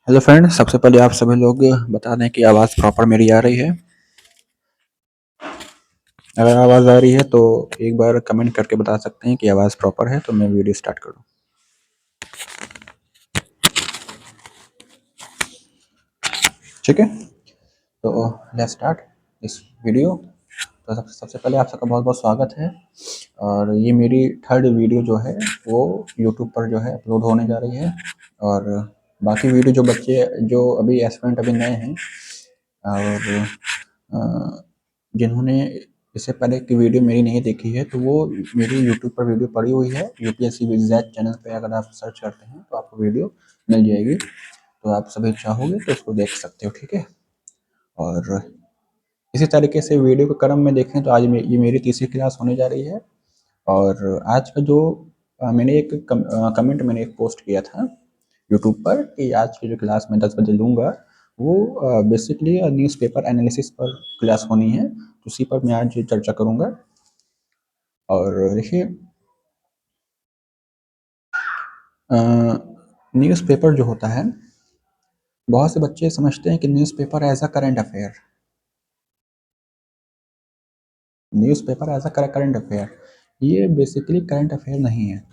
Hello friend, सबसे पहले आप सभी लोग बता दें कि आवाज़ प्रॉपर मेरी आ रही है। अगर आवाज़ आ रही है तो एक बार कमेंट करके बता सकते हैं कि आवाज़ प्रॉपर है, तो मैं वीडियो स्टार्ट करूँ। ठीक है, तो लेट्स स्टार्ट इस वीडियो। तो सबसे पहले आप सबका बहुत बहुत स्वागत है। और ये मेरी थर्ड वीडियो जो है वो यूट्यूब पर जो है अपलोड होने जा रही है। और बाकी वीडियो जो बच्चे जो अभी एस्पिरेंट अभी नए हैं और जिन्होंने इससे पहले की वीडियो मेरी नहीं देखी है, तो वो मेरी यूट्यूब पर वीडियो पड़ी हुई है। यूपीएससी विद जैद चैनल पे अगर आप सर्च करते हैं तो आपको वीडियो मिल जाएगी। तो आप सभी चाहोगे तो उसको देख सकते हो। ठीक है, और इसी तरीके से वीडियो के क्रम में देखें तो आज ये मेरी तीसरी क्लास होने जा रही है। और आज का जो मैंने एक कमेंट मैंने एक पोस्ट किया था यूट्यूब पर कि आज की जो क्लास मैं 10 बजे लूँगा वो बेसिकली न्यूज़पेपर एनालिसिस पर क्लास होनी है। तो उसी पर मैं आज चर्चा करूँगा। और देखिए, न्यूज़पेपर जो होता है, बहुत से बच्चे समझते हैं कि newspaper as a current affair, newspaper as a current affair. ये बेसिकली करंट अफेयर नहीं है।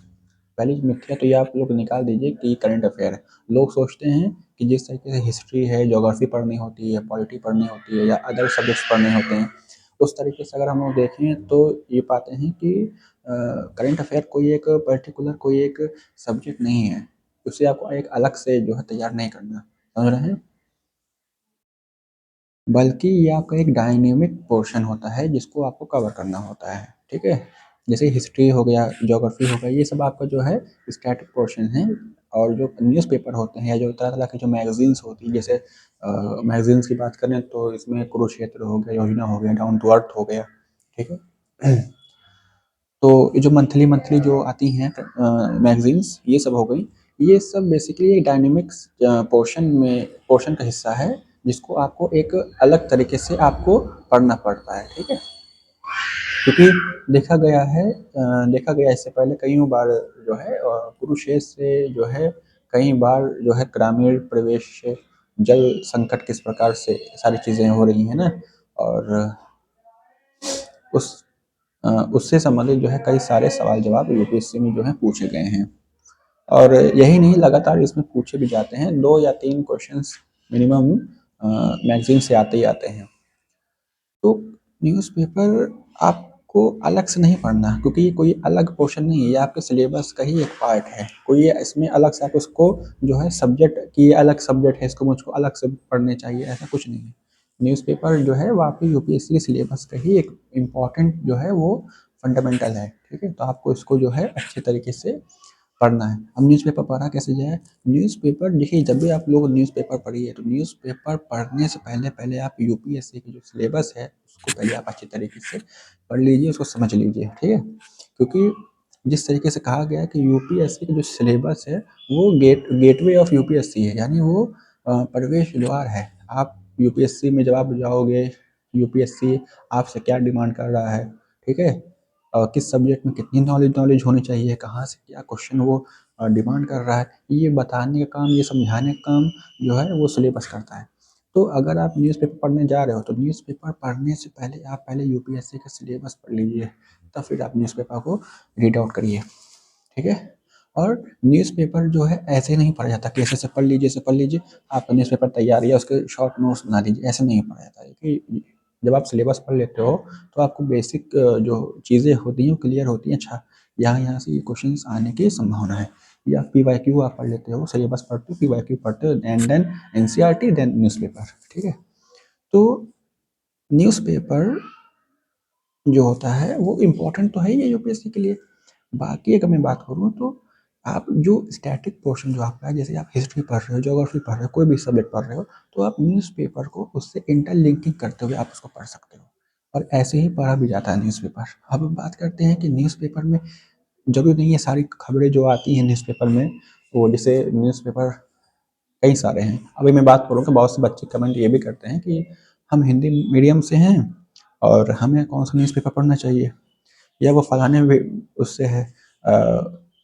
पहली मिथ्या तो ये आप लोग निकाल दीजिए कि करंट अफेयर है। लोग सोचते हैं कि जिस तरीके से हिस्ट्री है, ज्योग्राफी पढ़नी होती है, पॉलिटी पढ़नी होती है या अदर सब्जेक्ट्स पढ़ने होते हैं, उस तरीके से अगर हम लोग देखें तो ये पाते हैं कि करंट अफेयर कोई एक पर्टिकुलर कोई एक सब्जेक्ट नहीं है। उसे आपको एक अलग से जो है तैयार नहीं करना, समझ रहे हैं? बल्कि ये आपका एक डायनेमिक पोर्शन होता है जिसको आपको कवर करना होता है। ठीक है, जैसे हिस्ट्री हो गया, ज्योग्राफी हो गया, ये सब आपका जो है स्टैटिक पोर्शन है। और जो न्यूज़पेपर होते हैं या जो तरह तरह की जो मैगजीन्स होती है, जैसे मैगजीन्स की बात करें तो इसमें कुरुक्षेत्र हो गया, योजना हो गया, डाउन टू अर्थ हो गया। ठीक है, तो ये जो मंथली मंथली जो आती हैं मैगजीन्स, ये सब हो गई। ये सब बेसिकली एक डायनेमिक्स पोर्शन का हिस्सा है जिसको आपको एक अलग तरीके से आपको पढ़ना पड़ता है। ठीक है, क्योंकि देखा गया इससे पहले कई बार जो है कुरुक्षेत्र से जो है कई बार जो है ग्रामीण प्रवेश से जल संकट किस प्रकार से सारी चीज़ें हो रही हैं ना। और उस उससे संबंधित जो है कई सारे सवाल जवाब यूपीएससी में जो है पूछे गए हैं। और यही नहीं, लगातार इसमें पूछे भी जाते हैं। 2 या 3 क्वेश्चंस मिनिमम मैगजीन से आते ही आते हैं। तो न्यूज़पेपर आपको अलग से नहीं पढ़ना, क्योंकि ये कोई अलग पोर्शन नहीं है, ये आपके सिलेबस का ही एक पार्ट है। कोई इसमें अलग से आप उसको जो है सब्जेक्ट की अलग सब्जेक्ट है, इसको मुझको अलग से पढ़ने चाहिए, ऐसा कुछ नहीं है। न्यूज़पेपर जो है वो आपके यूपीएससी के सिलेबस का ही एक इम्पॉर्टेंट जो है वो फंडामेंटल है। ठीक है, तो आपको इसको जो है अच्छे तरीके से पढ़ना है। अब न्यूज़पेपर पढ़ा कैसे जाए? न्यूज़पेपर देखिए, जब भी आप लोग न्यूज़पेपर पढ़िए तो न्यूज़पेपर पढ़ने से पहले पहले आप यूपीएससी की जो सिलेबस है उसको पहले आप अच्छे तरीके से पढ़ लीजिए, उसको समझ लीजिए। ठीक है, क्योंकि जिस तरीके से कहा गया है कि यूपीएससी का जो सिलेबस है वो गेटवे ऑफ यूपीएससी है, यानी वो प्रवेश द्वार है। आप यूपीएससी में जब आप जाओगे, यूपीएससी आपसे क्या डिमांड कर रहा है, ठीक है, किस सब्जेक्ट में कितनी नॉलेज नॉलेज होनी चाहिए, कहाँ से क्या क्वेश्चन वो डिमांड कर रहा है, ये बताने का काम, ये समझाने का काम जो है वो सिलेबस करता है। तो अगर आप न्यूज़पेपर पढ़ने जा रहे हो तो न्यूज़पेपर पढ़ने से पहले आप पहले यूपीएससी का सिलेबस पढ़ लीजिए, तब फिर आप न्यूज़पेपर को रीड आउट करिए। ठीक है, और न्यूज़पेपर जो है ऐसे नहीं पढ़ा जाता कि ऐसे ऐसे पढ़ लीजिए, आपका न्यूज़पेपर तैयार है, उसके शॉर्ट नोट्स बना लीजिए, ऐसे नहीं पढ़ा जाता है। कि जब आप सिलेबस पढ़ लेते हो तो आपको बेसिक जो चीज़ें होती हैं वो क्लियर होती हैं। अच्छा, यहाँ यहाँ से ये क्वेश्चन आने की संभावना है। या पी वाई क्यू आप पढ़ लेते हो, सिलेबस पढ़ते हो, पी वाई क्यू पढ़ते हो, and then NCERT, then newspaper. ठीक है, तो न्यूज़पेपर जो होता है वो इम्पोर्टेंट तो है ही है यूपीएससी के लिए। बाकी अगर मैं बात करूँ तो आप जो स्टैटिक पोर्शन जो आपका है, जैसे आप हिस्ट्री पढ़ रहे हो, ज्योग्राफी पढ़ रहे हो, कोई भी सब्जेक्ट पढ़ रहे हो, तो आप न्यूज़पेपर को उससे इंटरलिंकिंग करते हुए आप उसको पढ़ सकते हो। और ऐसे ही पढ़ा भी जाता है न्यूज़पेपर। अब हम बात करते हैं कि न्यूज़पेपर में जरूरी नहीं है सारी खबरें जो आती हैं न्यूज़पेपर में, वो जैसे न्यूज़पेपर कई सारे हैं। अभी मैं बात करूँगा, बहुत से बच्चे कमेंट ये भी करते हैं कि हम हिंदी मीडियम से हैं और हमें कौन सा न्यूज़पेपर पढ़ना चाहिए, या वो फलाने उससे है,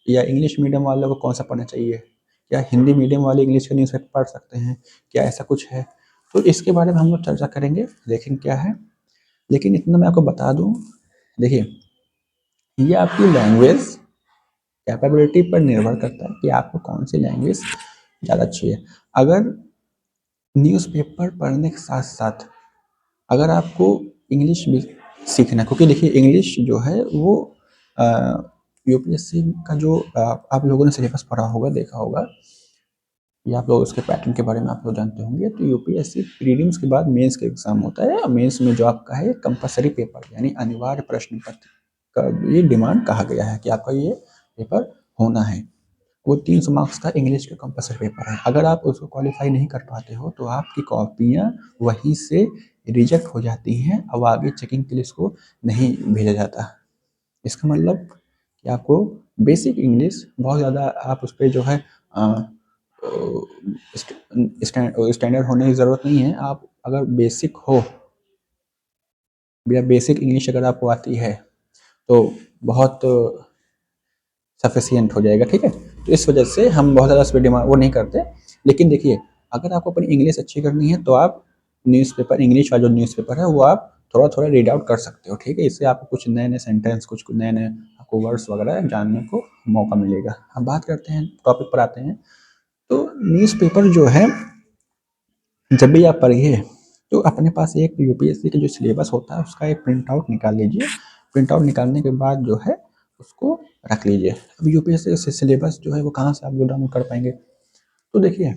या इंग्लिश मीडियम वालों को कौन सा पढ़ना चाहिए, क्या हिंदी मीडियम वाले इंग्लिश का न्यूज़पेपर पढ़ सकते हैं? क्या ऐसा कुछ है? तो इसके बारे में हम लोग चर्चा करेंगे, देखेंगे क्या है। लेकिन इतना मैं आपको बता दूँ, देखिए, ये आपकी लैंग्वेज कैपेबिलिटी पर निर्भर करता है कि आपको कौन सी लैंग्वेज ज़्यादा अच्छी है। अगर न्यूज़पेपर पढ़ने के साथ-साथ अगर आपको इंग्लिश भी सीखना है, क्योंकि देखिए इंग्लिश जो है वो अ, यूपीएससी का जो आप लोगों ने सिलेबस पढ़ा होगा, देखा होगा, या आप लोग उसके पैटर्न के बारे में आप लोग जानते होंगे। तो यूपीएससी प्रीलिम्स के बाद मेंस का एग्जाम होता है, और मेंस में जो आपका है कंपलसरी पेपर यानी अनिवार्य प्रश्न पत्र का ये डिमांड कहा गया है कि आपका ये पेपर होना है। वो 300 मार्क्स का इंग्लिश का कंपलसरी पेपर है। अगर आप उसको क्वालिफाई नहीं कर पाते हो तो आपकी कॉपियाँ वहीं से रिजेक्ट हो जाती हैं, अब आगे चेकिंग के लिए इसको नहीं भेजा जाता। इसका मतलब कि आपको बेसिक इंग्लिश बहुत ज़्यादा आप उस पर जो है स्टैंडर्ड होने की ज़रूरत नहीं है। आप अगर बेसिक हो, या बेसिक इंग्लिश अगर आपको आती है तो बहुत सफिशियंट हो जाएगा, ठीक है। तो इस वजह से हम बहुत ज़्यादा उस पर डिमांड वो नहीं करते। लेकिन देखिए, अगर आपको अपनी इंग्लिश अच्छी करनी है तो आप न्यूज़पेपर, इंग्लिश वाला जो न्यूज़पेपर है वो आप थोड़ा थोड़ा रीड आउट कर सकते हो, ठीक है। इससे आपको कुछ नए नए सेंटेंस, कुछ नए नए आपको वर्ड्स वगैरह जानने को मौका मिलेगा। अब बात करते हैं, टॉपिक पर आते हैं। तो न्यूज़पेपर जो है जब भी आप पढ़िए तो अपने पास एक यूपीएससी का जो सिलेबस होता है उसका एक प्रिंट आउट निकाल लीजिए। प्रिंट आउट निकालने के बाद जो है उसको रख लीजिए। अब यूपीएससी का सिलेबस जो है वो कहाँ से आप लोग डाउनलोड कर पाएंगे? तो देखिए,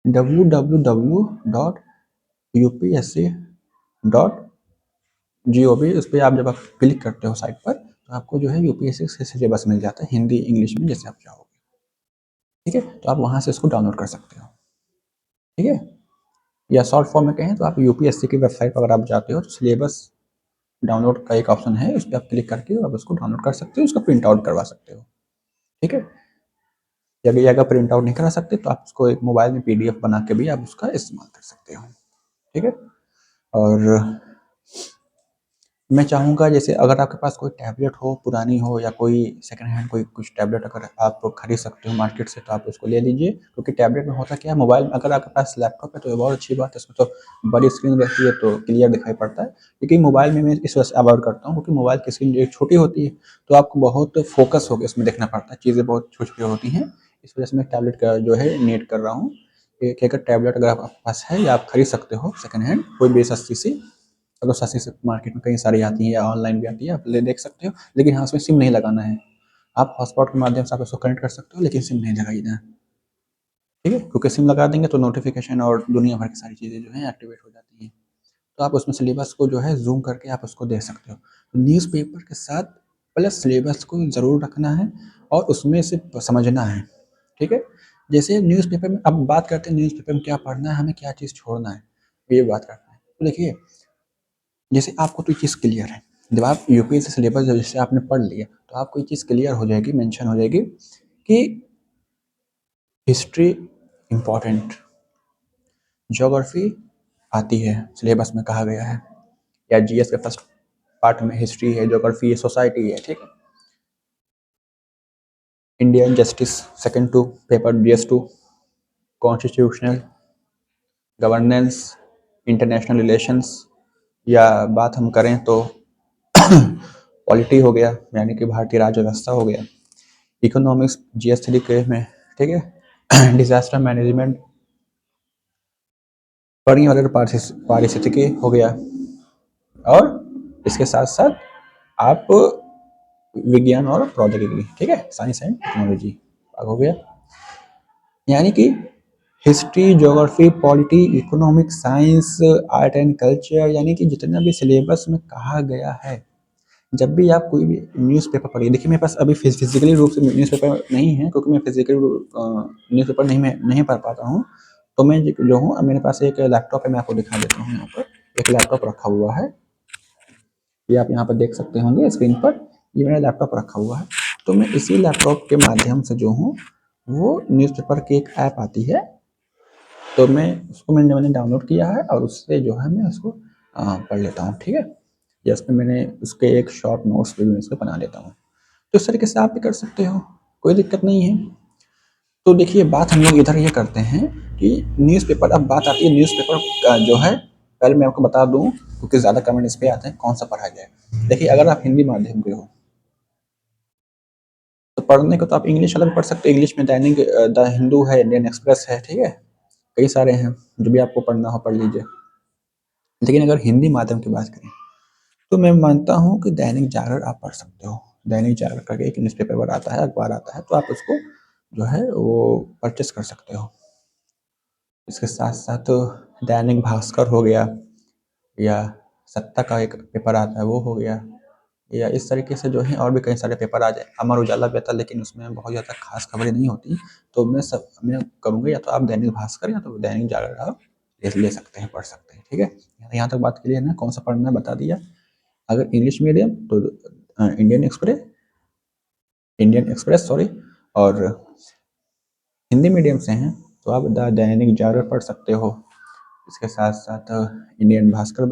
www.upsc.gov, उस पर आप जब आप क्लिक करते हो साइट पर तो आपको जो है यूपीएससी से सिलेबस मिल जाता है, हिंदी इंग्लिश में जैसे आप चाहोगे, ठीक है। तो आप वहाँ से इसको डाउनलोड कर सकते हो, ठीक है। या शॉर्ट फॉर्म में कहें तो आप यूपीएससी की वेबसाइट पर अगर आप जाते हो तो सिलेबस डाउनलोड का एक ऑप्शन है, उस पर आप क्लिक करके आप उसको डाउनलोड कर सकते हो, उसका प्रिंट आउट करवा सकते हो, ठीक है। यदि अगर प्रिंट आउट नहीं करा सकते तो आप उसको एक मोबाइल में पीडीएफ बना के भी आप उसका इस्तेमाल कर सकते हो, ठीक है। और मैं चाहूँगा जैसे अगर आपके पास कोई टैबलेट हो, पुरानी हो, या कोई सेकंड हैंड कोई कुछ टैबलेट अगर आप खरीद सकते हो मार्केट से तो आप उसको ले लीजिए, क्योंकि टैबलेट में होता क्या है, मोबाइल में अगर आपके पास लैपटॉप है तो ये बहुत अच्छी बात है, इसमें तो बड़ी स्क्रीन रहती है तो क्लियर दिखाई पड़ता है। लेकिन मोबाइल में मैं इस वजह से अवॉइड करता हूँ क्योंकि मोबाइल की स्क्रीन जो छोटी होती है तो आपको बहुत फोकस होकर इसमें देखना पड़ता है, चीज़ें बहुत छोटी छोटी होती हैं। इस वजह से मैं टैबलेट का जो है नीड कर रहा हूँ कि अगर टैबलेट अगर आपके पास है या आप खरीद सकते हो सेकंड हैंड कोई भी सस्ती सी, अगर सस्ती से मार्केट में कई सारी आती है या ऑनलाइन भी आती है, आप ले देख सकते हो। लेकिन हाँ, उसमें सिम नहीं लगाना है। आप हॉटस्पॉट के माध्यम से आप उसको कनेक्ट कर सकते हो, लेकिन सिम नहीं लगाइएगा, ठीक है। क्योंकि सिम लगा देंगे तो नोटिफिकेशन और दुनिया भर की सारी चीज़ें जो है एक्टिवेट हो जाती हैं। तो आप उसमें सिलेबस को जो है जूम करके आप उसको देख सकते हो। तो न्यूज़पेपर के साथ प्लस सिलेबस को ज़रूर रखना है और उसमें से समझना है, ठीक है। जैसे न्यूज़पेपर में अब बात करते हैं, न्यूज़पेपर में क्या पढ़ना है, हमें क्या चीज़ छोड़ना है, ये बात करते हैं। तो देखिए, जैसे आपको तो चीज़ क्लियर है, जब आप यूपीएससी सिलेबस जैसे आपने पढ़ लिया तो आपको ये चीज़ क्लियर हो जाएगी, मेंशन हो जाएगी कि हिस्ट्री इम्पॉर्टेंट, ज्योग्राफी आती है, सिलेबस में कहा गया है, या जीएस के फर्स्ट पार्ट में हिस्ट्री है, ज्योग्राफी है, सोसाइटी है, ठीक है। Indian justice second two paper GS 2, constitutional governance, international relations, या बात हम करें तो पॉलिटी हो गया यानी कि भारतीय राज्य व्यवस्था हो गया, इकोनॉमिक्स जीएस 3 के में, ठीक है। डिजास्टर मैनेजमेंट, पर्यावरण पारिस्थितिकी हो गया, और इसके साथ साथ आप विज्ञान और प्रौद्योगिकी, ठीक है, साइंस एंड टेक्नोलॉजी हो गया। यानी कि history, geography, polity, economics, science, art and culture, यानी कि जितना भी सिलेबस में कहा गया है, जब भी आप कोई भी न्यूज़पेपर पढ़िए, देखिए मेरे पास अभी फिजिकली रूप से न्यूज़पेपर नहीं है क्योंकि मैं फिजिकली न्यूज़पेपर नहीं पढ़ पाता हूँ। तो मैं जो हूँ, मेरे पास एक लैपटॉप है, मैं आपको दिखा देता हूँ। यहाँ पर एक लैपटॉप रखा हुआ है, ये आप यहाँ पर देख सकते होंगे स्क्रीन पर, ये मेरा लैपटॉप रखा हुआ है। तो मैं इसी लैपटॉप के माध्यम से जो हूँ वो न्यूज़पेपर की एक ऐप आती है, तो मैं उसको मैंने डाउनलोड किया है और उससे जो है मैं उसको पढ़ लेता हूँ, ठीक है। या उसमें मैंने उसके एक शॉर्ट नोट्स भी मैं उसको बना लेता हूँ। तो इस तरीके से आप भी कर सकते हो, कोई दिक्कत नहीं है। तो देखिए बात हम लोग इधर ये करते हैं कि न्यूज़पेपर, अब बात आती है न्यूज़पेपर का जो है, पहले मैं आपको बता दूं क्योंकि ज़्यादा कमेंट इस पे आते हैं कौन सा पढ़ा जाए। देखिए अगर आप हिंदी माध्यम के हो तो पढ़ने को तो आप इंग्लिश वाला भी पढ़ सकते हो। इंग्लिश में दैनिक द हिंदू है, इंडियन एक्सप्रेस है, ठीक है, कई सारे हैं, जो भी आपको पढ़ना हो पढ़ लीजिए। लेकिन अगर हिंदी माध्यम की बात करें तो मैं मानता हूँ कि दैनिक जागरण आप पढ़ सकते हो। दैनिक जागरण करके एक न्यूज़पेपर आता है, अखबार आता है, तो आप उसको जो है वो परचेस कर सकते हो। इसके साथ साथ दैनिक भास्कर हो गया, या सत्ता का एक पेपर आता है वो हो गया, या इस तरीके से जो है और भी कई सारे पेपर आ जाए। अमर उजाला भी आता है लेकिन उसमें बहुत ज़्यादा खास खबरें नहीं होती। तो मैं करूँगा या तो आप दैनिक भास्कर या तो दैनिक जागरण आप ले सकते हैं, पढ़ सकते हैं, ठीक है। यहाँ तक बात क्लियर है ना, कौन सा पढ़ना है बता दिया। अगर इंग्लिश मीडियम तो इंडियन एक्सप्रेस सॉरी, और हिंदी मीडियम से हैं तो आप द दैनिक जागरण पढ़ सकते हो। इसके साथ साथ इंडियन भास्कर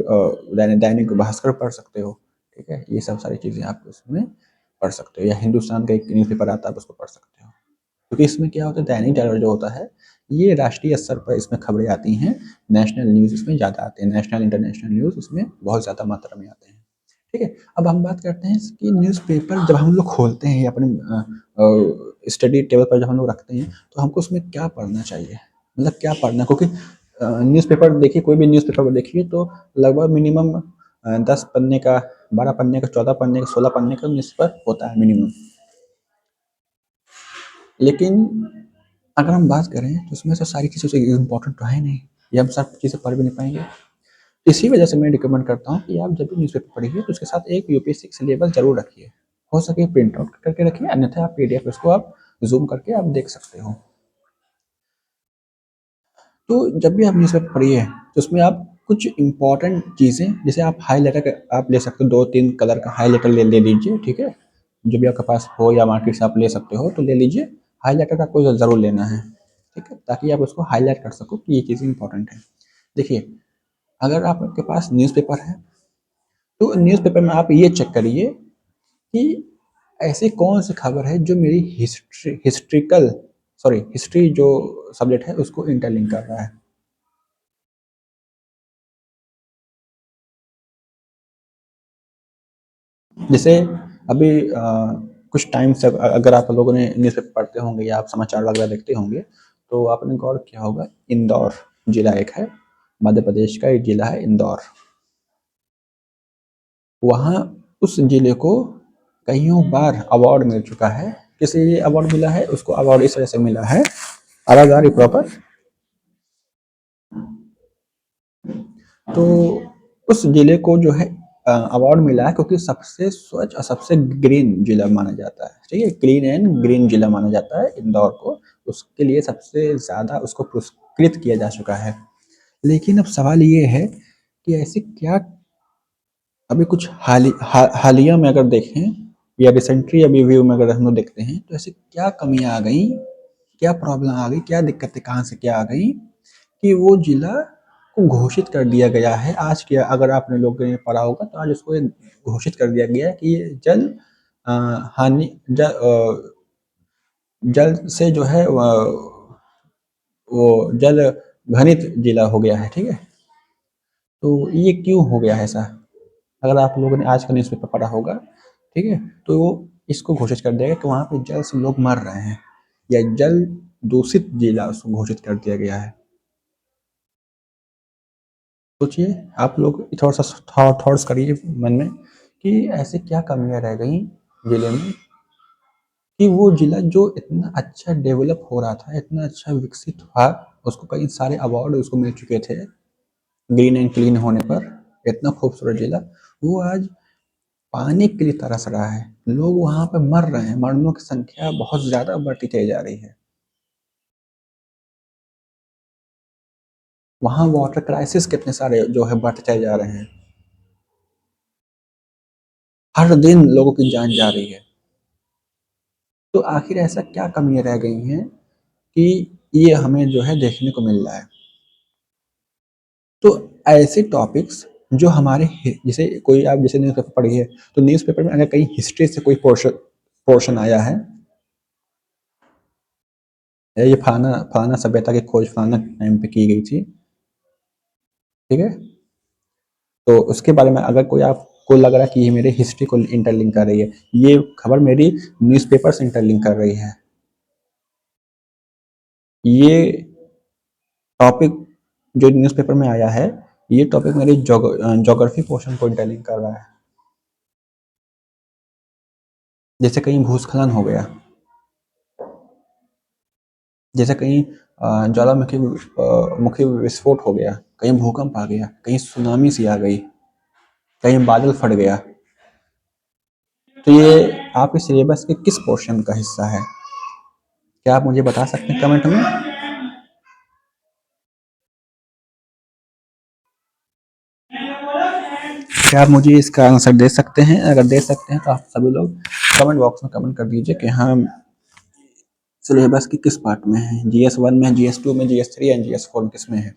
दैनिक भास्कर पढ़ सकते हो, ठीक है। ये सब सारी चीज़ें आप उसमें पढ़ सकते हो, या हिंदुस्तान का एक न्यूज़पेपर आता है आप उसको पढ़ सकते हो। क्योंकि इसमें क्या होता है, दैनिक जागरण जो होता है ये राष्ट्रीय स्तर पर इसमें खबरें आती हैं, नेशनल न्यूज़ इसमें ज़्यादा आते हैं, नेशनल इंटरनेशनल न्यूज़ इसमें बहुत ज़्यादा मात्रा में आते हैं, ठीक है। अब हम बात करते हैं कि न्यूज़पेपर जब हम लोग खोलते हैं अपने स्टडी टेबल पर जब हम लोग रखते हैं तो हमको उसमें क्या पढ़ना चाहिए, मतलब क्या पढ़ना, क्योंकि न्यूज़पेपर देखिए, कोई भी न्यूज़पेपर देखिए तो लगभग मिनिमम 10 पन्ने का, 12 पन्ने का, 14 पन्ने का, 16 पन्ने का न्यूज़पेपर होता है मिनिमम। लेकिन अगर हम बात करें तो उसमें से सारी चीज़ें इम्पोर्टेंट तो है नहीं, ये हम सब चीज़ें पढ़ भी नहीं पाएंगे। इसी वजह से मैं रिकमेंड करता हूँ कि आप जब भी न्यूज़पेपर पढ़िए तो उसके साथ एक यूपीएससी सिलेबस जरूर रखिए। हो सके प्रिंट आउट करके रखिए, अन्यथा आप पीडीएफ उसको आप जूम करके आप देख सकते हो। तो जब भी आप न्यूज़पेपर पढ़िए तो उसमें आप कुछ इंपॉर्टेंट चीज़ें, जैसे आप हाईलाइटर आप ले सकते हो, 2-3 कलर का हाईलाइटर ले लीजिए, ठीक है। जो भी आपके पास हो या मार्केट से आप ले सकते हो तो ले लीजिए। हाईलाइटर आपको ज़रूर लेना है, ठीक है, ताकि आप उसको हाईलाइट कर सको कि ये चीज़ें इंपॉर्टेंट है। देखिए अगर आपके पास न्यूज़पेपर है तो न्यूज़पेपर में आप ये चेक करिए कि ऐसी कौन सी खबर है जो मेरी हिस्ट्री जो सब्जेक्ट है उसको इंटरलिंक कर रहा है। जैसे अभी कुछ टाइम से अगर आप लोगों ने न्यूज़पेपर पढ़ते होंगे या आप समाचार वगैरह देखते होंगे तो आपने गौर किया होगा, इंदौर जिला एक है, मध्य प्रदेश का एक जिला है इंदौर। वहाँ उस जिले को कईयों बार अवार्ड मिल चुका है। किस लिए अवार्ड मिला है उसको, अवार्ड इस वजह से मिला है, आवाज आ रही प्रॉपर, तो उस जिले को जो है अवार्ड मिला है क्योंकि सबसे स्वच्छ और सबसे ग्रीन जिला माना जाता है, ठीक है, क्लीन एंड ग्रीन जिला माना जाता है इंदौर को। उसके लिए सबसे ज्यादा उसको पुरस्कृत किया जा चुका है। लेकिन अब सवाल ये है कि ऐसी क्या, अभी कुछ हालिया में अगर देखें या रिसेंटली अभी व्यू में अगर हम लोग देखते हैं तो ऐसी क्या कमियां आ गई, क्या प्रॉब्लम आ गई, क्या दिक्कतें कहाँ से क्या आ गई कि वो जिला को घोषित कर दिया गया है आज के, अगर आपने लोगों ने पढ़ा होगा तो आज उसको घोषित कर दिया गया है कि ये जल अ, हानि जल से जो है वो जल घनित जिला हो गया है, ठीक है। तो ये क्यों हो गया है ऐसा, अगर आप लोगों ने आज का न्यूज़पेपर पढ़ा होगा, ठीक है, तो वो इसको घोषित कर दिया गया कि वहाँ पे जल से लोग मर रहे हैं, या जल दूषित जिला उसको घोषित कर दिया गया है। सोचिए आप लोग थोड़ा सा थॉट्स करिए मन में कि ऐसे क्या कमियां रह गई जिले में कि वो जिला जो इतना अच्छा डेवलप हो रहा था, इतना अच्छा विकसित हुआ, उसको कई सारे अवार्ड उसको मिल चुके थे ग्रीन एंड क्लीन होने पर, इतना खूबसूरत जिला वो आज पानी के लिए तरस रहा है। लोग वहां पर मर रहे हैं, मरनों की संख्या बहुत ज्यादा बढ़ती चली जा रही है। वहां वाटर क्राइसिस कितने सारे जो है बढ़ते चले जा रहे हैं, हर दिन लोगों की जान जा रही है। तो आखिर ऐसा क्या कमियां रह गई हैं कि ये हमें जो है देखने को मिल रहा है। तो ऐसे टॉपिक्स जो हमारे जैसे कोई आप जैसे न्यूज़पेपर पढ़ी है तो न्यूज़पेपर में अगर कहीं हिस्ट्री से कोई पोर्शन पोर्शन आया है, ये फलाना फलाना सभ्यता की खोज फलाना टाइम पे की गई थी, ठीक है। तो उसके बारे में अगर कोई आपको लग रहा है कि ये मेरे हिस्ट्री को इंटरलिंक कर रही है, ये खबर मेरी न्यूज़पेपर से इंटरलिंक कर रही है, ये टॉपिक जो न्यूज़पेपर में आया है, ये टॉपिक मेरे ज्योग्राफी पोर्शन को इंटरलिंक कर रहा है। जैसे कहीं भूस्खलन हो गया, जैसे कहीं ज्वालामुखी मुखी विस्फोट हो गया, कहीं भूकंप आ गया, कहीं सुनामी सी आ गई, कहीं बादल फट गया, तो ये आपके सिलेबस के किस पोर्शन का हिस्सा है? क्या आप मुझे बता सकते हैं कमेंट में? क्या आप मुझे इसका आंसर दे सकते हैं? अगर दे सकते हैं तो आप सभी लोग कमेंट बॉक्स में कमेंट कर दीजिए कि हाँ, सिलेबस की किस पार्ट में है, GS1 में, GS2 में, GS3 एंड GS4 में, किस में है?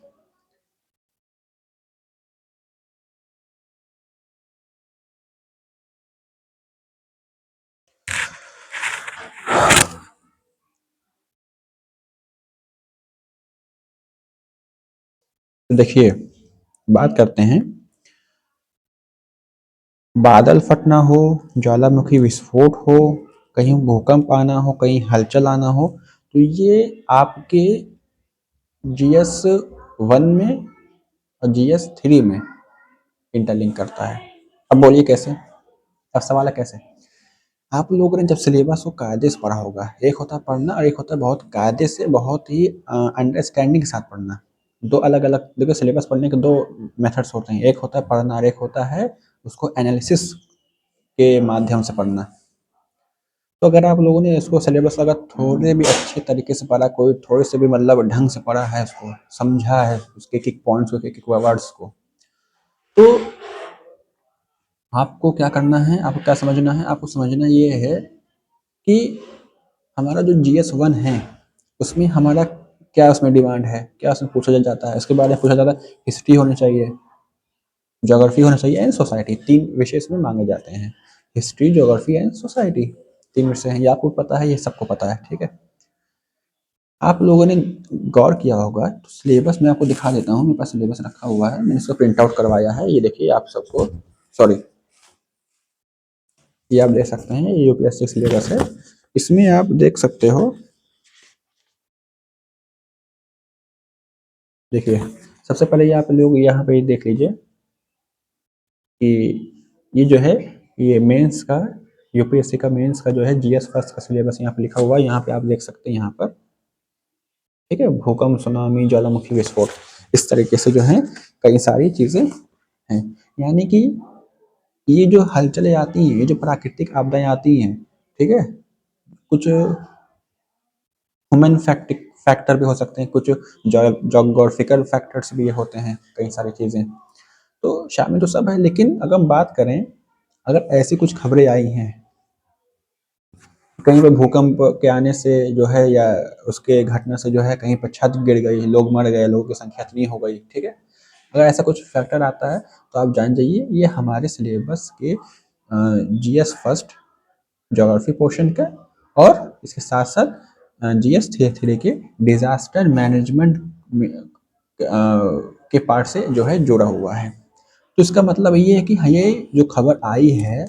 तो देखिए, बात करते हैं, बादल फटना हो, ज्वालामुखी विस्फोट हो, कहीं भूकंप आना हो, कहीं हलचल आना हो, तो ये आपके GS1 में और GS3 में इंटरलिंक करता है। अब बोलिए कैसे? अब सवाल है कैसे? आप लोगों ने जब सिलेबस को कायदे से पढ़ा होगा, एक होता है पढ़ना और एक होता है बहुत कायदे से, बहुत ही अंडरस्टैंडिंग के साथ पढ़ना। दो अलग अलग, देखो, सिलेबस पढ़ने के दो मेथड्स होते हैं, एक होता है पढ़ना और एक होता है उसको एनालिसिस के माध्यम से पढ़ना। तो अगर आप लोगों ने इसको सिलेबस अगर थोड़े भी अच्छे तरीके से पढ़ा, कोई थोड़े से भी मतलब ढंग से पढ़ा है, उसको समझा है, उसके एक एक पॉइंट्स को, एक एक वर्ड्स को, तो आपको क्या करना है, आपको क्या समझना है? आपको समझना ये है कि हमारा जो GS1 है, उसमें हमारा क्या उसमें डिमांड है, क्या उसमें पूछा जाता है, इसके बारे में पूछा जाता है। हिस्ट्री होनी चाहिए, ज्योग्राफी होना चाहिए एंड सोसाइटी, तीन विषय इसमें मांगे जाते हैं। हिस्ट्री, ज्योग्राफी एंड सोसाइटी, तीन विषय हैं। ये आपको पता है, ये सबको पता है, ठीक है। आप लोगों ने गौर किया होगा, तो सिलेबस में आपको दिखा देता हूँ, मेरे पास सिलेबस रखा हुआ है, मैंने इसका प्रिंट आउट करवाया है, ये देखिए आप सबको, सॉरी, ये आप देख सकते हैं, ये UPSC सिलेबस है, इसमें आप देख सकते हो। देखिए, सबसे पहले ये आप लोग यहाँ पे देख लीजिए कि ये जो है, ये मेंस का, UPSC का मेंस का जो है GS फर्स्ट का सिलेबस यहाँ पे लिखा हुआ है, यहाँ पे आप देख सकते हैं यहाँ पर, ठीक है। भूकंप, सुनामी, ज्वालामुखी विस्फोट, इस तरीके से जो है कई सारी चीजें हैं। यानी कि ये जो हलचलें आती हैं, ये जो प्राकृतिक आपदाएं आती हैं, ठीक है, कुछ ह्यूमन फैक्टर भी हो सकते हैं, कुछ जोग्राफिकल फैक्टर्स भी होते हैं, कई सारी चीजें तो शामिल तो सब है। लेकिन अगर हम बात करें, अगर ऐसी कुछ खबरें आई हैं कहीं पे भूकंप के आने से जो है, या उसके घटना से जो है कहीं पर छत गिर गई, लोग मर गए, लोगों की संख्या इतनी हो गई, ठीक है, अगर ऐसा कुछ फैक्टर आता है तो आप जान जाइए ये हमारे सिलेबस के GS फर्स्ट ज्योग्राफी पोर्शन का, और इसके साथ साथ GS3 के डिजास्टर मैनेजमेंट के पार्ट से जो है जुड़ा हुआ है। तो इसका मतलब ये है कि ये जो खबर आई है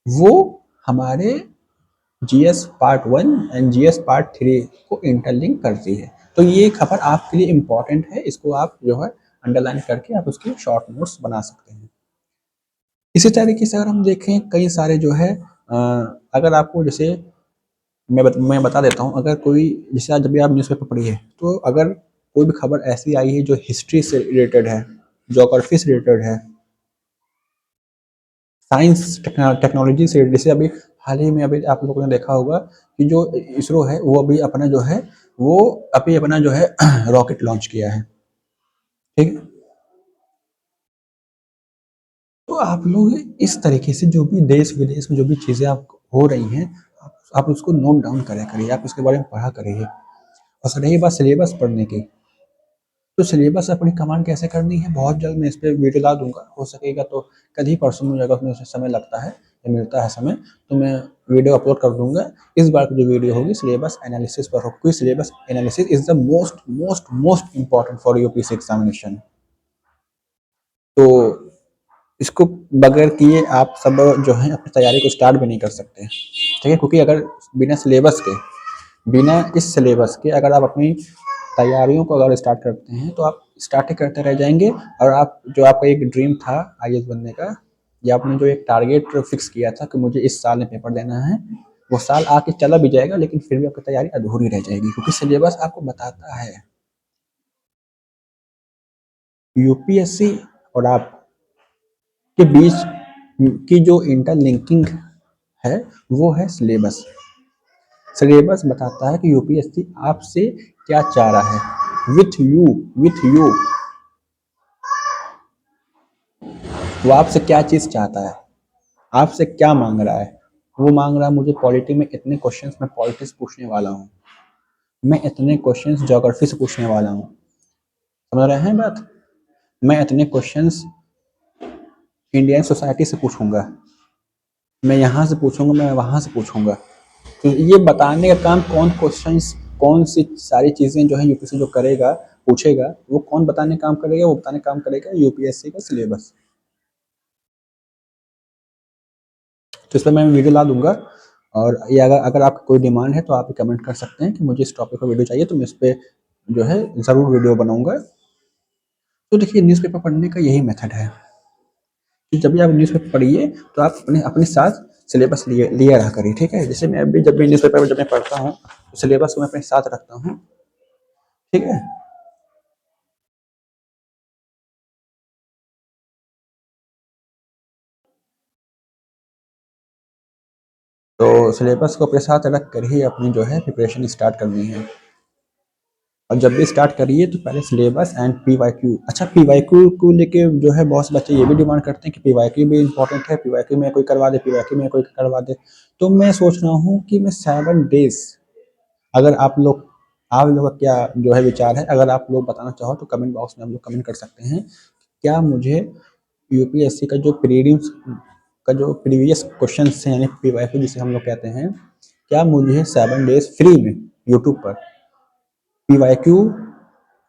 वो हमारे GS part 1 and GS part 3 को इंटरलिंक करती है। तो ये खबर आपके लिए इम्पोर्टेंट है, इसको आप जो है अंडरलाइन करके आप उसके शॉर्ट नोट्स बना सकते हैं। इसी तरीके से अगर हम देखें, कई सारे जो है अगर आपको जैसे मैं बता देता हूँ, अगर कोई, जैसे आज जब भी आप न्यूज़पेपर पढ़िए, तो अगर कोई भी खबर ऐसी आई है जो हिस्ट्री से रिलेटेड है, ज्योग्राफी से रिलेटेड है, साइंस टेक्नोलॉजी से, जैसे अभी हाल ही में अभी आप लोगों ने देखा होगा कि जो इसरो है वो अभी अपना जो है, वो अभी अपना जो है रॉकेट लॉन्च किया है, ठीक है। तो आप लोग इस तरीके से जो भी देश विदेश में जो भी चीज़ें आप हो रही हैं, आप उसको नोट डाउन करा करिए, आप उसके बारे में पढ़ा करिए। और रही बात सिलेबस पढ़ने की, तो सिलेबस अपनी कमांड कैसे करनी है, बहुत जल्द मैं इस पर वीडियो ला दूंगा, हो सकेगा तो कल ही परसों में, अगर उसमें समय लगता है मिलता है समय तो मैं वीडियो अपलोड कर दूंगा। इस बार की जो वीडियो होगी सिलेबस एनालिसिस पर होगी। Syllabus analysis is the most most most important for UPSC examination. तो इसको बगैर किए आप सब जो है अपनी तैयारी को स्टार्ट भी नहीं कर सकते, ठीक है, क्योंकि अगर बिना सिलेबस के, बिना इस सिलेबस के अगर आप अपनी तैयारियों को अगर स्टार्ट करते हैं तो आप स्टार्ट ही करते रह जाएंगे। और आप जो आपका एक ड्रीम था आईएएस बनने का, या आपने जो एक टारगेट फिक्स किया था कि मुझे इस साल में पेपर देना है, वो साल आके चला भी जाएगा लेकिन फिर भी आपकी तैयारी अधूरी रह जाएगी, क्योंकि सिलेबस आपको बताता है। यूपीएससी और आप के बीच की जो इंटरलिंकिंग है वो है सिलेबस। सिलेबस बताता है कि यूपीएससी आपसे क्या चाह रहा है, विथ यू वो आपसे क्या चीज चाहता है, आपसे क्या मांग रहा है। वो मांग रहा है मुझे पॉलिटी में इतने क्वेश्चंस में पॉलिटिक्स पूछने वाला हूँ, मैं इतने क्वेश्चंस ज्योग्राफी से पूछने वाला हूँ, समझ रहे हैं बात। मैं इतने क्वेश्चंस इंडियन सोसाइटी से पूछूंगा, मैं यहाँ से पूछूंगा, मैं वहां से पूछूंगा। तो ये बताने का काम कौन, क्वेश्चंस कौन सी सारी चीजें जो है यूपीएससी जो करेगा पूछेगा, वो कौन बताने काम करेगा, वो बताने काम करेगा यूपीएससी का सिलेबस। तो इस पर मैं वीडियो ला दूंगा। और ये अगर अगर आपका कोई डिमांड है तो आप कमेंट कर सकते हैं कि मुझे इस टॉपिक पर वीडियो चाहिए, तो मैं इस पर जो है ज़रूर वीडियो बनाऊंगा। तो देखिए न्यूज़पेपर पढ़ने का यही मेथड है कि जब भी आप न्यूज़पेपर पढ़िए तो आप अपने अपने साथ सिलेबस लिए लिए रहा करिए, ठीक है। जैसे मैं अभी जब भी न्यूज़पेपर जब मैं पढ़ता हूँ तो सिलेबस को मैं अपने साथ रखता हूँ, ठीक है। तो सिलेबस को अपने साथ रख कर ही अपनी जो है प्रिपरेशन स्टार्ट करनी है। और जब भी स्टार्ट करिए तो पहले सिलेबस एंड पीवाईक्यू। अच्छा, पीवाईक्यू को लेके जो है बहुत से बच्चे ये भी डिमांड करते हैं कि पीवाईक्यू भी इंपॉर्टेंट है, पीवाईक्यू में कोई करवा दे, पीवाईक्यू में कोई करवा दे। तो मैं सोच रहा हूँ कि मैं 7 डेज, अगर आप लोग का क्या जो है विचार है, अगर आप लोग बताना चाहो तो कमेंट बॉक्स में आप लोग कमेंट कर सकते हैं। क्या मुझे यूपीएससी का जो प्रीलिम्स का जो प्रीवियस क्वेश्चन है यानी पीवाईक्यू जिसे हम लोग कहते हैं, क्या मुझे 7 डेज फ्री में यूट्यूब पर पीवाईक्यू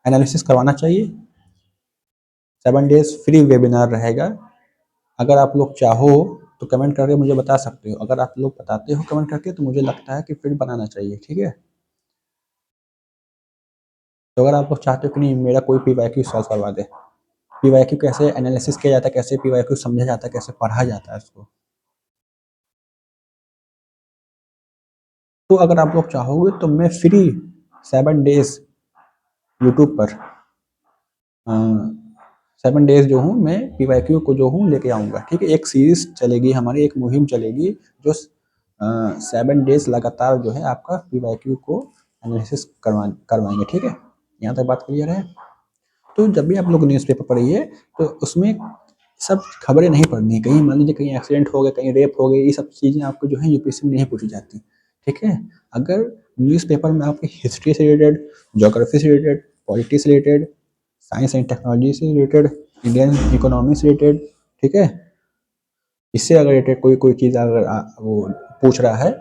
एनालिसिस करवाना चाहिए। 7 डेज फ्री वेबिनार रहेगा। अगर आप लोग चाहो तो कमेंट करके मुझे बता सकते हो। अगर आप लोग बताते हो कमेंट करके तो मुझे लगता है कि फिर बनाना चाहिए, ठीक है। तो अगर आप लोग चाहते हो कि नहीं मेरा कोई पीवाईक्यू सॉल्व करवा दे, पीवाईक्यू कैसे एनालिसिस किया जाता है, कैसे पीवाईक्यू समझा जाता है, कैसे पढ़ा जाता है उसको, तो अगर आप लोग चाहोगे तो मैं फ्री 7 डेज यूट्यूब पर 7 डेज जो हूँ मैं पीवाईक्यू को जो हूँ लेके आऊँगा, ठीक है। एक सीरीज चलेगी हमारी, एक मुहिम चलेगी जो 7 डेज लगातार जो है आपका पीवाईक्यू को एनालिसिस करवाएंगे, ठीक है। यहाँ तक बात क्लियर है। तो जब भी आप लोग न्यूज़पेपर पढ़िए तो उसमें सब खबरें नहीं पढ़नी है। कहीं मान लीजिए कहीं एक्सीडेंट हो गया, कहीं रेप हो गई, ये सब चीज़ें आपको जो है यूपीएससी में नहीं पूछी जाती, ठीक है। अगर न्यूज़पेपर में आपके हिस्ट्री से रिलेटेड, ज्योग्राफी से रिलेटेड, पॉलिटिक्स से रिलेटेड, साइंस एंड टेक्नोलॉजी से रिलेटेड, इंडियन इकोनॉमी से रिलेटेड, ठीक है, इससे अगर रिलेटेड कोई कोई चीज़ अगर वो पूछ रहा है,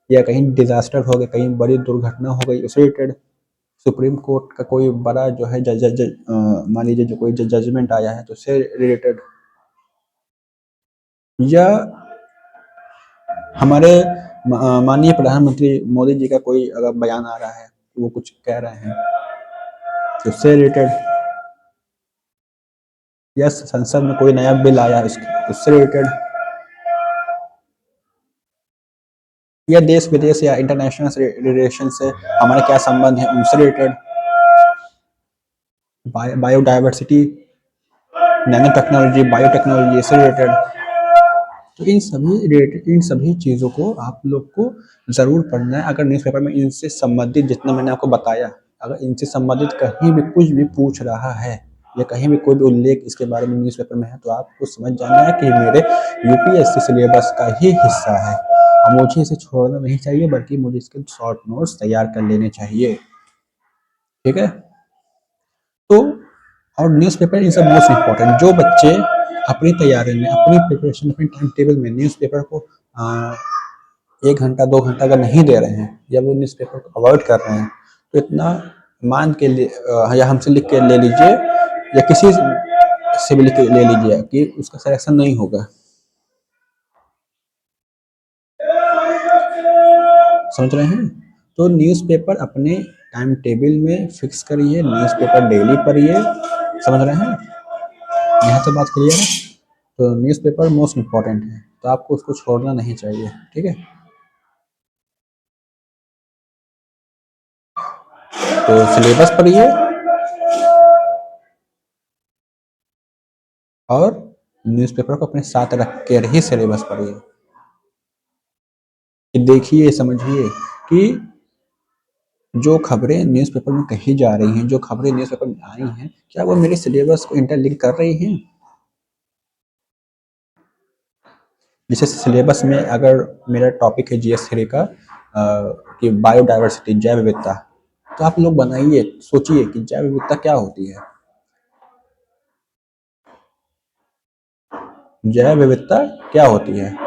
या कहीं डिजास्टर हो गया, कहीं बड़ी दुर्घटना हो गई उससे रिलेटेड, सुप्रीम कोर्ट का कोई बड़ा जो है मान लीजिए जो कोई जजमेंट आया है तो उससे रिलेटेड, या हमारे माननीय प्रधानमंत्री मोदी जी का कोई अगर बयान आ रहा है, वो कुछ कह रहे हैं तो उससे रिलेटेड, या संसद में कोई नया बिल आया है उससे रिलेटेड, या देश विदेश या इंटरनेशनल रिलेशन से हमारे क्या संबंध है उनसे related, biodiversity, nano technology, biotechnology से रिलेटेड। तो इन सभी चीज़ों को आप लोग को ज़रूर पढ़ना है। अगर न्यूज़पेपर में इनसे संबंधित जितना मैंने आपको बताया, अगर इनसे संबंधित कहीं भी कुछ भी पूछ रहा है या कहीं भी कोई भी उल्लेख इसके बारे में न्यूज़पेपर में है तो आपको समझ जाना है कि मेरे यूपीएससी सिलेबस का ही हिस्सा है और मुझे इसे छोड़ना नहीं चाहिए, बल्कि मुझे इसके शॉर्ट नोट्स तैयार कर लेने चाहिए, ठीक है। तो और newspaper is the most important. जो बच्चे अपनी तैयारी में, अपनी प्रिपरेशन, अपनी टाइम टेबल में न्यूज़पेपर को 1 घंटा 2 घंटा अगर नहीं दे रहे हैं या वो न्यूज़पेपर को अवॉइड कर रहे हैं, तो इतना मान के या हमसे लिख के ले लीजिए या किसी से भी लिख के ले लीजिए कि उसका सिलेक्शन नहीं होगा। समझ रहे हैं? तो न्यूज़पेपर अपने टाइम टेबल में फिक्स करिए, न्यूज़पेपर डेली पढ़िए। समझ रहे हैं? यहाँ से बात क्लियर है? तो न्यूज़पेपर मोस्ट इम्पॉर्टेंट है, तो आपको उसको छोड़ना नहीं चाहिए। ठीक है? तो सिलेबस पढ़िए और न्यूज़पेपर को अपने साथ रख के ही सिलेबस पढ़िए। कि देखिए, समझिए कि जो खबरें न्यूज़पेपर में कही जा रही हैं, जो खबरें न्यूज़पेपर में आई हैं, क्या वो मेरे सिलेबस को इंटरलिंक कर रही हैं? जैसे सिलेबस में अगर मेरा टॉपिक है जीएस 3 का कि बायोडायवर्सिटी, जैव विविधता, तो आप लोग बनाइए, सोचिए कि जैव विविधता क्या होती है। जैव विविधता क्या होती है?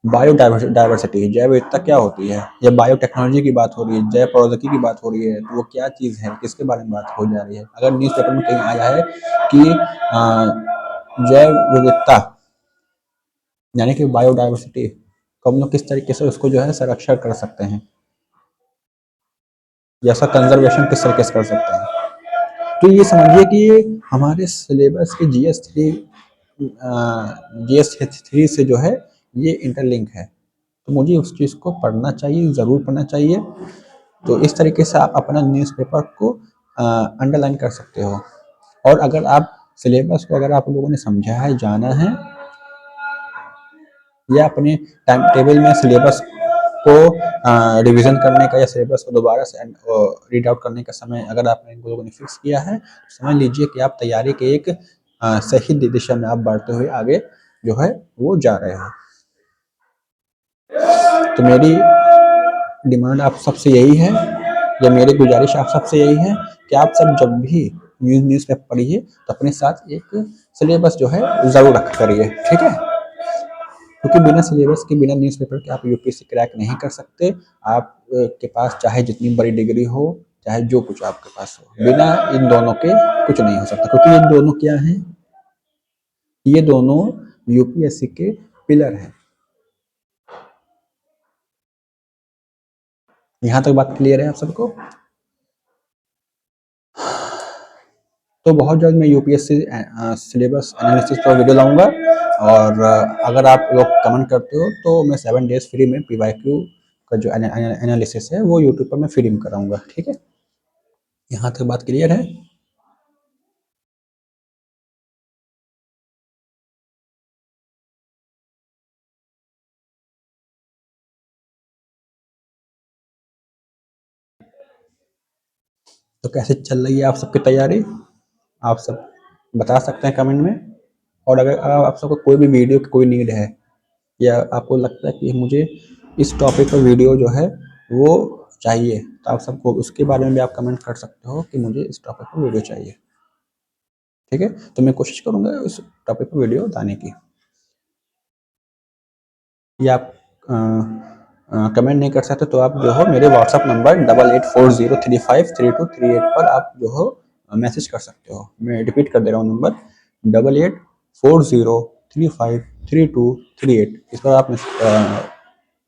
बायोडायवर्सिटी, जैव विविधता क्या होती है? या बायोटेक्नोलॉजी की बात हो रही है, जैव प्रौद्योगिकी की बात हो रही है, तो वो क्या चीज़ है, किसके बारे में बात हो जा रही है? अगर न्यूज़पेपर में कहीं आया है कि जैव विविधता यानी कि बायोडायवर्सिटी को हम लोग किस तरीके से उसको जो है संरक्षण कर सकते हैं या उसका कंजर्वेशन किस तरीके से कर सकते हैं, तो ये समझिए कि ये हमारे सिलेबस के जीएस 3 से जो है ये इंटरलिंक है, तो मुझे उस चीज़ को पढ़ना चाहिए, ज़रूर पढ़ना चाहिए। तो इस तरीके से आप अपना न्यूज़पेपर को अंडरलाइन कर सकते हो। और अगर आप सिलेबस को अगर आप लोगों ने समझा है, जाना है, या अपने टाइम टेबल में सिलेबस को रिवीजन करने का या सिलेबस को दोबारा से रीड आउट करने का समय अगर आपने इन लोगों ने फिक्स किया है, तो समझ लीजिए कि आप तैयारी के एक सही दिशा में आप बढ़ते हुए आगे जो है वो जा रहे हो। तो मेरी डिमांड आप सबसे यही है, या मेरी गुजारिश आप सबसे यही है कि आप सब जब भी न्यूज़ पेपर पढ़िए तो अपने साथ एक सिलेबस जो है ज़रूर रखा करिए। ठीक है? क्योंकि बिना सिलेबस के, बिना न्यूज़पेपर के आप यूपीएससी क्रैक नहीं कर सकते। आप के पास चाहे जितनी बड़ी डिग्री हो, चाहे जो कुछ आपके पास हो, बिना इन दोनों के कुछ नहीं हो सकता। क्योंकि ये दोनों क्या हैं? ये दोनों यूपीएससी के पिलर हैं। यहाँ तक बात क्लियर है आप सबको? तो बहुत जल्द मैं यूपीएससी सिलेबस एनालिसिस पर वीडियो लाऊंगा, और अगर आप लोग कमेंट करते हो तो मैं 7 डेज फ्री में पीवाईक्यू का जो एनालिसिस है वो यूट्यूब पर मैं फ्री में कराऊंगा। ठीक है? यहाँ तक बात क्लियर है? तो कैसे चल रही है आप सबकी तैयारी? आप सब बता सकते हैं कमेंट में। और अगर आप सबको कोई भी वीडियो की कोई नीड है, या आपको लगता है कि मुझे इस टॉपिक पर वीडियो जो है वो चाहिए, तो आप सबको उसके बारे में भी आप कमेंट कर सकते हो कि मुझे इस टॉपिक पर वीडियो चाहिए। ठीक है? तो मैं कोशिश करूंगा उस टॉपिक पर वीडियो लाने की। या आप कमेंट नहीं कर सकते तो आप जो हो मेरे व्हाट्सअप नंबर 8840353238 पर आप जो हो मैसेज कर सकते हो। मैं रिपीट कर दे रहा हूँ नंबर, 8840353238। इस पर आप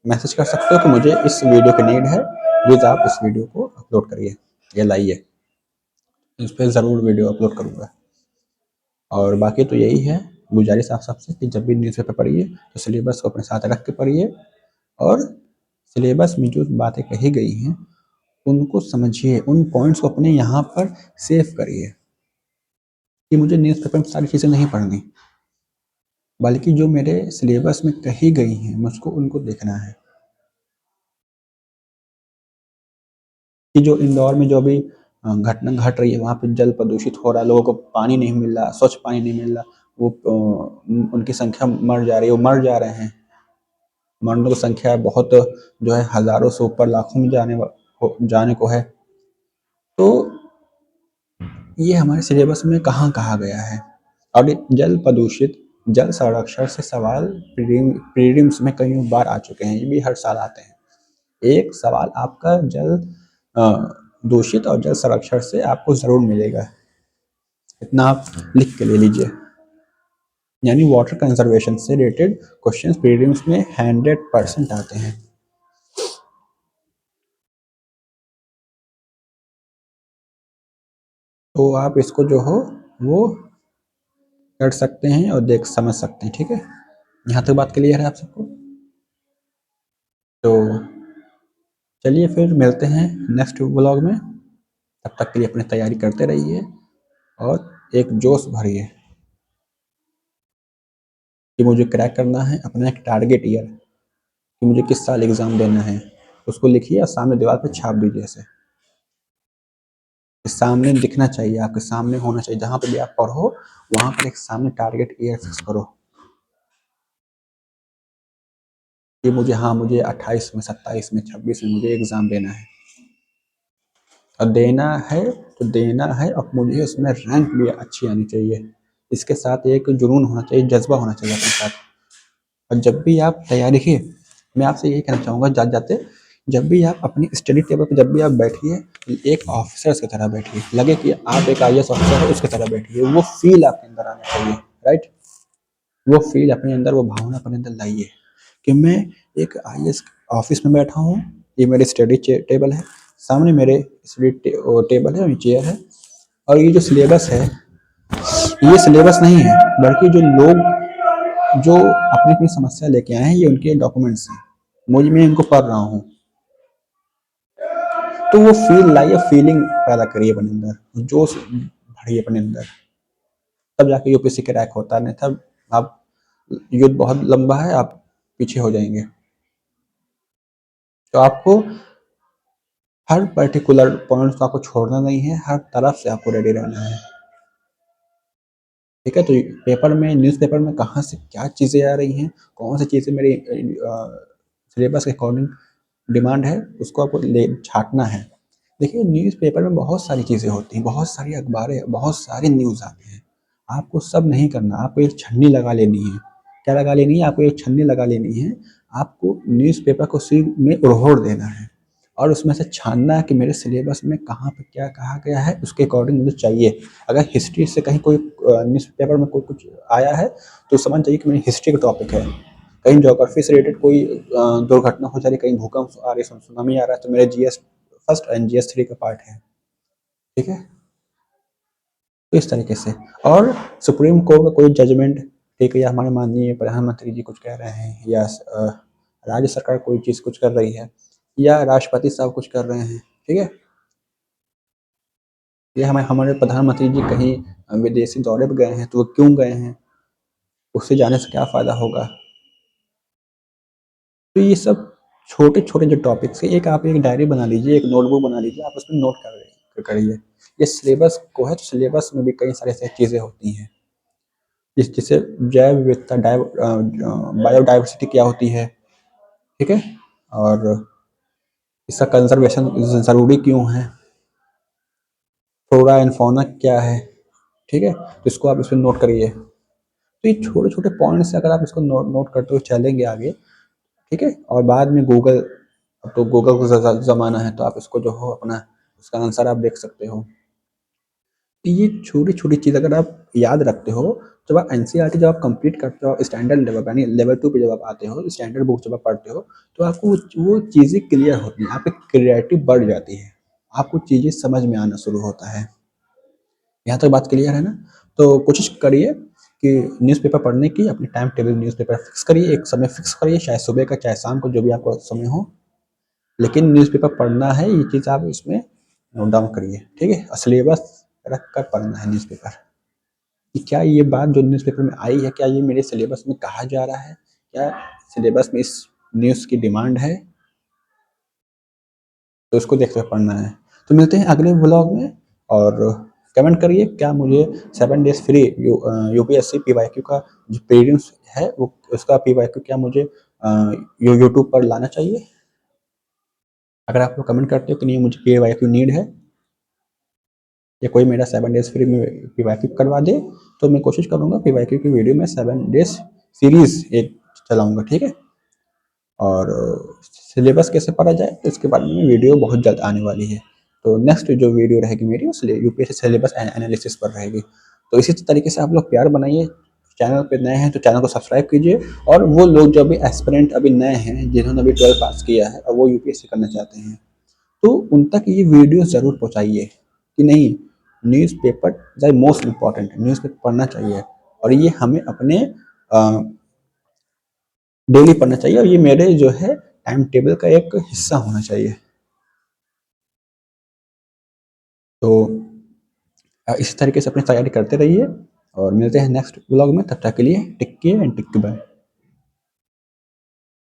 मैसेज कर सकते हो कि मुझे इस वीडियो की नीड है, प्लीज़ आप इस वीडियो को अपलोड करिए या लाइए। इस पर ज़रूर वीडियो अपलोड करूँगा। और बाकी तो यही है गुजारिश आप सबसे कि जब भी न्यूज़पेपर पढ़िए तो सिलेबस को अपने साथ रख के पढ़िए, और सिलेबस में जो बातें कही गई हैं उनको समझिए, उन पॉइंट्स को अपने यहाँ पर सेव करिए कि मुझे न्यूज़पेपर में सारी चीज़ें नहीं पढ़नी, बल्कि जो मेरे सिलेबस में कही गई हैं मुझको उनको देखना है। कि जो इंदौर में जो अभी घटना घट रही है, वहाँ पे जल प्रदूषित हो रहा है, लोगों को पानी नहीं मिल रहा, स्वच्छ पानी नहीं मिल रहा, वो उनकी संख्या मर जा रही है, वो मर जा रहे हैं। मरने की संख्या बहुत जो है हजारों से ऊपर, लाखों में जाने को है। तो ये हमारे सिलेबस में कहाँ कहा गया है? और जल प्रदूषित, जल संरक्षण से सवाल प्रीलिम्स में कई बार आ चुके हैं, ये भी हर साल आते हैं। एक सवाल आपका जल दूषित और जल संरक्षण से आपको जरूर मिलेगा, इतना आप लिख के ले लीजिए। यानी वाटर कंजर्वेशन से रिलेटेड क्वेश्चंस प्रीलिम्स में 100% आते हैं। तो आप इसको जो हो वो कर सकते हैं और देख समझ सकते हैं, ठीक है। यहाँ तक बात क्लियर है आप सबको? तो चलिए फिर मिलते हैं नेक्स्ट व्लॉग में, तब तक के लिए अपनी तैयारी करते रहिए और एक जोश भरिए कि मुझे क्रैक करना है अपना एक टारगेट ईयर, कि मुझे किस साल एग्ज़ाम देना है। उसको लिखिए और सामने दीवार पे छाप दीजिए इसे, सामने दिखना चाहिए, आपके सामने होना चाहिए, जहाँ पे भी आप पढ़ो वहाँ पर एक सामने टारगेट ईयर फिक्स करो कि मुझे, हाँ मुझे 28 में, 27 में, 26 में मुझे एग्ज़ाम देना है। और देना है तो देना है, और मुझे उसमें रैंक भी अच्छी आनी चाहिए। इसके साथ एक जुनून होना चाहिए, जज्बा होना चाहिए अपने साथ। और जब भी आप तैयारी, देखिए मैं आपसे यही कहना चाहूँगा जाते जाते, जब भी आप अपनी स्टडी टेबल पर जब भी आप बैठिए, एक ऑफिसर्स की तरह बैठिए, लगे कि आप एक आईएएस ऑफिसर हो उसकी तरह बैठिए, वो फील आपके अंदर आना चाहिए, राइट। वो फील अपने अंदर, वो भावना अपने अंदर लाइए कि मैं एक आईएएस ऑफिस में बैठा हूँ, ये मेरी स्टडी टेबल है, सामने मेरे स्टडी टेबल है, चेयर है, और ये जो सिलेबस है, ये सिलेबस नहीं है, बल्कि जो लोग जो अपनी अपनी समस्या लेके आए हैं, ये उनके डॉक्यूमेंट्स हैं, मुझे, मैं इनको पढ़ रहा हूँ। तो वो फील लाइए, फीलिंग पैदा करिए अपने अंदर, जोश भरिए अपने अंदर, तब जाके यूपीएससी क्रैक होता है। नहीं तब आप, युद्ध बहुत लंबा है, आप पीछे हो जाएंगे। तो आपको हर पर्टिकुलर पॉइंट को आपको छोड़ना नहीं है, हर तरफ से आपको रेडी रहना है, ठीक है। तो पेपर में, न्यूज़पेपर में कहाँ से क्या चीज़ें आ रही हैं, कौन सी चीज़ें मेरी सिलेबस के अकॉर्डिंग डिमांड है, उसको आपको ले छाटना है। देखिए न्यूज़पेपर में बहुत सारी चीज़ें होती हैं, बहुत सारी अखबारें, बहुत सारे न्यूज़ आते हैं, आपको सब नहीं करना, आपको एक छन्नी लगा लेनी है। क्या लगा लेनी है? आपको एक छन्नी लगा लेनी है, आपको न्यूज़पेपर को उसी में उड़होड़ देना है और उसमें से छानना है कि मेरे सिलेबस में कहाँ पे क्या कहा गया है, उसके अकॉर्डिंग मुझे चाहिए। अगर हिस्ट्री से कहीं कोई न्यूज़पेपर में कोई कुछ आया है तो समझ चाहिए कि मेरी हिस्ट्री का टॉपिक है। कहीं ज्योग्राफी से रिलेटेड कोई दुर्घटना हो जा रही, कहीं भूकंप आ रही, सुनामी आ रहा है, तो मेरे GS first and GS three का पार्ट है, ठीक है। तो इस तरीके से, और सुप्रीम कोर्ट का कोई जजमेंट, ठीक है, या हमारे माननीय प्रधानमंत्री जी कुछ कह रहे हैं, या राज्य सरकार कोई चीज़ कुछ कर रही है, या राष्ट्रपति साहब कुछ कर रहे हैं, ठीक है, या हमारे प्रधानमंत्री जी कहीं विदेशी दौरे पर गए हैं, तो वो क्यों गए हैं, उससे जाने से क्या फ़ायदा होगा। तो ये सब छोटे छोटे जो टॉपिक्स है, एक आप एक डायरी बना लीजिए, एक नोटबुक बना लीजिए, आप उसमें नोट करिए। ये सिलेबस को है, तो सिलेबस में भी कई सारी ऐसी चीज़ें होती हैं, जैसे जैव विविधता, बायोडाइवर्सिटी क्या होती है, ठीक है, और इसका कंजर्वेशन ज़रूरी क्यों है, फ्लोरा एंड फौना क्या है, ठीक है, तो इसको आप इसमें नोट करिए। तो ये छोटे छोटे पॉइंट्स अगर आप इसको नोट करते हुए चलेंगे आगे, ठीक है, और बाद में गूगल, अब तो गूगल का ज़माना है, तो आप इसको जो हो अपना उसका आंसर आप देख सकते हो। तो ये छोटी छोटी चीज़ अगर आप याद रखते हो, जब आप एनसीईआरटी जब आप कंप्लीट करते हो, स्टैंडर्ड लेवल यानी लेवल 2 पे जब आप आते हो, स्टैंडर्ड बुक जब आप पढ़ते हो, तो आपको वो चीज़ें क्लियर होती हैं, आपकी क्लियरिटी बढ़ जाती है, आपको चीज़ें समझ में आना शुरू होता है। यहाँ तक बात क्लियर है ना? तो कोशिश करिए कि न्यूज़पेपर पढ़ने की अपनी टाइम टेबल, न्यूज़पेपर फिक्स करिए, एक समय फिक्स करिए, चाहे सुबह का चाहे शाम को, जो भी आपका समय हो, लेकिन न्यूज़पेपर पढ़ना है, ये चीज़ आप इसमें नोट डाउन करिए, ठीक है, और सिलेबस रख कर पढ़ना है न्यूज़पेपर, कि क्या ये बात जो न्यूज़पेपर में आई है, क्या ये मेरे सिलेबस में कहा जा रहा है, क्या सिलेबस में इस न्यूज़ की डिमांड है, तो उसको देखते हुए पढ़ना है। तो मिलते हैं अगले व्लॉग में, और कमेंट करिए क्या मुझे 7 डेज फ्री यूपीएससी पीवाईक्यू का जो प्रीलिम्स है, वो उसका पीवाईक्यू क्या मुझे यूट्यूब पर लाना चाहिए। अगर आप लोग कमेंट करते हो कि नहीं मुझे पीवाईक्यू नीड है, या कोई मेरा 7 डेज़ फ्री में पीवाईक्यू करवा दे, तो मैं कोशिश करूँगा पीवाईक्यू की वीडियो में 7 डेज़ सीरीज़ एक चलाऊँगा, ठीक है। और सिलेबस कैसे पढ़ा जाए तो इसके बारे में वीडियो बहुत जल्द आने वाली है। तो नेक्स्ट जो वीडियो रहेगी मेरी वो यूपीएससी सिलेबस एनालिसिस पर रहेगी। तो इसी तरीके से आप लोग प्यार बनाइए। चैनल पे नए हैं तो चैनल को सब्सक्राइब कीजिए, और वो लोग जो अभी एस्पिरेंट अभी नए हैं, जिन्होंने अभी 12 पास किया है और वो यूपीएससी करना चाहते हैं, तो उन तक ये वीडियो ज़रूर पहुँचाइए कि नहीं, newspaper is the most important, newspaper पढ़ना चाहिए और ये हमें अपने डेली पढ़ना चाहिए, और ये मेरे जो है टाइम टेबल का एक हिस्सा होना चाहिए। तो इसी तरीके से अपनी तैयारी करते रहिए और मिलते हैं नेक्स्ट व्लॉग में। तब तक के लिए take care and take bye.